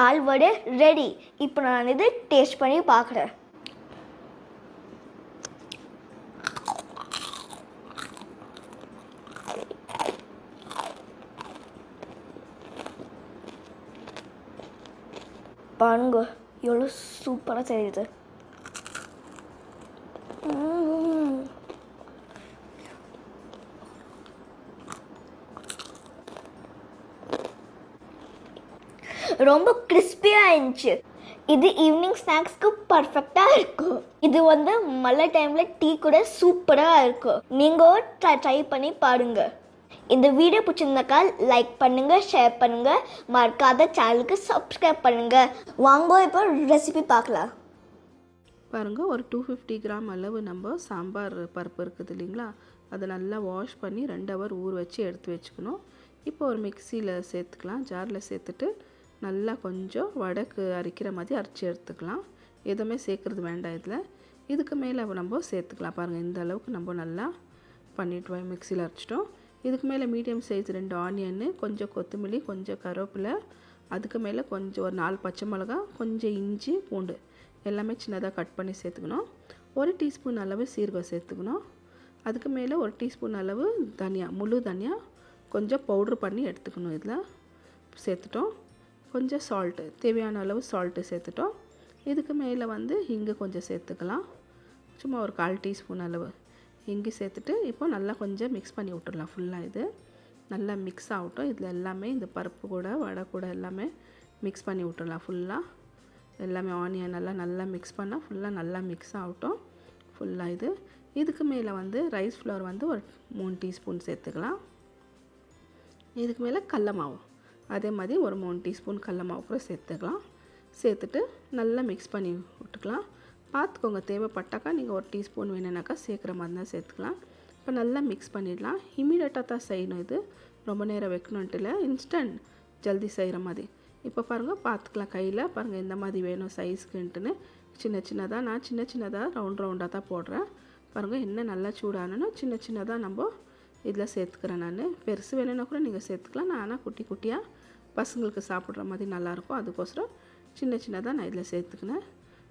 தால் வடை ready. இப்போ நான் இது டேஸ்ட் பண்ணி பார்க்குறேன். பாருங்க எவ்வளோ சூப்பராக தெரியுது. ரொம்ப கிறிஸ்பியாக இருந்துச்சு. இது ஈவினிங் ஸ்நாக்ஸ்க்கு பர்ஃபெக்டாக இருக்கும். இது மழை டைமில் டீ கூட சூப்பராக இருக்கும். நீங்கள் ட்ரை பண்ணி பாருங்க. இந்த வீடியோ பிடிச்சிருந்தாக்கா லைக் பண்ணுங்கள், ஷேர் பண்ணுங்கள், மறக்காத சேனலுக்கு சப்ஸ்கிரைப் பண்ணுங்கள். வாங்க இப்போ ரெசிபி பார்க்கலாம். பாருங்கள், ஒரு 250 கிராம் அளவு நம்ம சாம்பார் பருப்பு இருக்குது இல்லைங்களா, அதை நல்லா வாஷ் பண்ணி 2 ஹவர் ஊற வச்சு எடுத்து வச்சுக்கணும். இப்போ ஒரு மிக்சியில் சேர்த்துக்கலாம். ஜாரில் சேர்த்துட்டு நல்லா கொஞ்சம் வடைக்கு அரைக்கிற மாதிரி அரைச்சி எடுத்துக்கலாம். எதுவுமே சேர்க்குறது வேண்டாம். இதுக்கு மேலே நம்ம சேர்த்துக்கலாம். பாருங்கள், இந்த அளவுக்கு நம்ம நல்லா பண்ணிவிட்டு மிக்சியில் அரைச்சிட்டோம். இதுக்கு மேலே மீடியம் சைஸ் 2 ஆனியன்னு, கொஞ்சம் கொத்தமல்லி, கொஞ்சம் கருவேப்பிலை, அதுக்கு மேலே கொஞ்சம் ஒரு 4 பச்சை மிளகா, கொஞ்சம் இஞ்சி பூண்டு எல்லாமே சின்னதாக கட் பண்ணி சேர்த்துக்கணும். 1 டீஸ்பூன் அளவு சீரகம் சேர்த்துக்கணும். அதுக்கு மேலே 1 டீஸ்பூன் அளவு தனியா, முழு தனியா கொஞ்சம் பவுட்ரு பண்ணி எடுத்துக்கணும். இதில் சேர்த்துட்டோம். கொஞ்சம் சால்ட்டு, தேவையான அளவு சால்ட்டு சேர்த்துட்டோம். இதுக்கு மேலே இங்கே கொஞ்சம் சேர்த்துக்கலாம். சும்மா ஒரு 1/4 டீஸ்பூன் அளவு இங்கே சேர்த்துட்டு இப்போ நல்லா கொஞ்சம் மிக்ஸ் பண்ணி விட்டுடலாம். ஃபுல்லாக இது நல்லா மிக்ஸ் ஆகட்டும். இதில் எல்லாமே இந்த பருப்பு கூட வடை கூட எல்லாமே மிக்ஸ் பண்ணி விட்டுடலாம். ஃபுல்லாக எல்லாமே ஆனியன் நல்லா மிக்ஸ் பண்ணால் ஃபுல்லாக நல்லா மிக்ஸ் ஆகட்டும். ஃபுல்லாக இதுக்கு மேலே ரைஸ் ஃப்ளவர் ஒரு 3 டீஸ்பூன் சேர்த்துக்கலாம். இதுக்கு மேலே கடல மாவு அதே மாதிரி ஒரு 3 டீஸ்பூன் கடல மாவு கூட சேர்த்துக்கலாம். சேர்த்துட்டு நல்லா மிக்ஸ் பண்ணி விட்டுக்கலாம். பார்த்துக்கோங்க, தேவைப்பட்டாக்கா நீங்கள் 1 டீஸ்பூன் வேணுனாக்கா சேர்க்குற மாதிரி தான் சேர்த்துக்கலாம். இப்போ நல்லா மிக்ஸ் பண்ணிடலாம். இமீடியட்டாக தான் செய்யணும். இது ரொம்ப நேரம் வைக்கணுன்ட்டு இல்லை, இன்ஸ்டன்ட் ஜல்தி செய்கிற மாதிரி. இப்போ பாருங்கள், பார்த்துக்கலாம். கையில் பாருங்கள் இந்த மாதிரி வேணும் சைஸ்க்குன்ட்டுன்னு சின்னதாக நான் சின்னதாக ரவுண்டாக தான் போடுறேன். பாருங்கள், எண்ணெய் நல்லா சூடானோன்னா சின்னதாக நம்ம இதில் சேர்த்துக்கிறேன். நான் பெருசு வேணும்னா கூட நீங்கள் சேர்த்துக்கலாம். நான் ஆனால் குட்டியாக பசங்களுக்கு சாப்பிட்ற மாதிரி நல்லாயிருக்கும். அதுக்கோசரம் சின்னதாக நான் இதில் சேர்த்துக்கினேன்.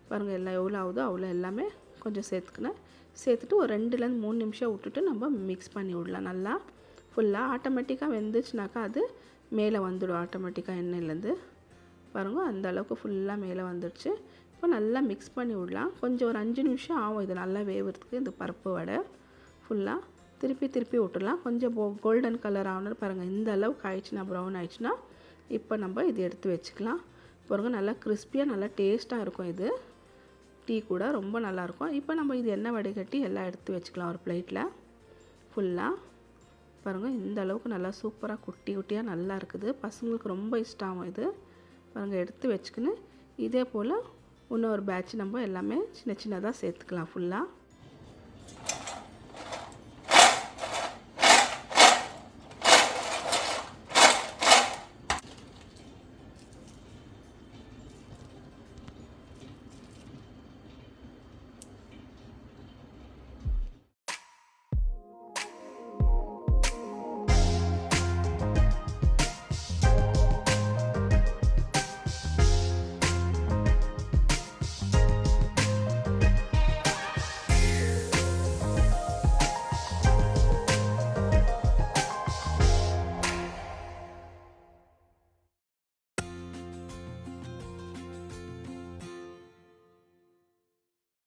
பாருங்கள், எல்லாம் எவ்வளோ ஆகுதோ அவ்வளோ எல்லாமே கொஞ்சம் சேர்த்துக்கினேன். சேர்த்துட்டு ஒரு 2லேருந்து 3 நிமிஷம் விட்டுட்டு நம்ம மிக்ஸ் பண்ணி விடலாம். நல்லா ஃபுல்லாக ஆட்டோமேட்டிக்காக வெந்துச்சுனாக்கா அது மேலே வந்துடும் ஆட்டோமேட்டிக்காக எண்ணெயிலேருந்து. பாருங்கள், அந்த அளவுக்கு ஃபுல்லாக மேலே வந்துடுச்சு. இப்போ நல்லா மிக்ஸ் பண்ணி விடலாம். கொஞ்சம் ஒரு 5 நிமிஷம் ஆகும் இது நல்லா வேவுறதுக்கு. இந்த பருப்பு வடை ஃபுல்லாக திருப்பி விட்டுடலாம். கொஞ்சம் கோல்டன் கலர் ஆகணும். பாருங்கள், இந்த அளவுக்கு ஆயிடுச்சுன்னா, ப்ரௌன் ஆயிடுச்சுன்னா இப்போ நம்ம இது எடுத்து வச்சுக்கலாம். பாருங்கள், நல்லா கிறிஸ்பியாக நல்லா டேஸ்ட்டாக இருக்கும். இது டீ கூட ரொம்ப நல்லாயிருக்கும். இப்போ நம்ம இது எண்ணெய் வடிகட்டி எல்லாம் எடுத்து வச்சுக்கலாம் ஒரு பிளேட்டில். ஃபுல்லாக பாருங்கள், இந்த அளவுக்கு நல்லா சூப்பராக குட்டியாக நல்லா இருக்குது. பசங்களுக்கு ரொம்ப இஷ்டம் இது. பாருங்கள், எடுத்து வச்சுக்கின்னு இதே போல் இன்னொரு பேட்ச் நம்ம எல்லாமே சின்னதாக சேர்த்துக்கலாம். ஃபுல்லாக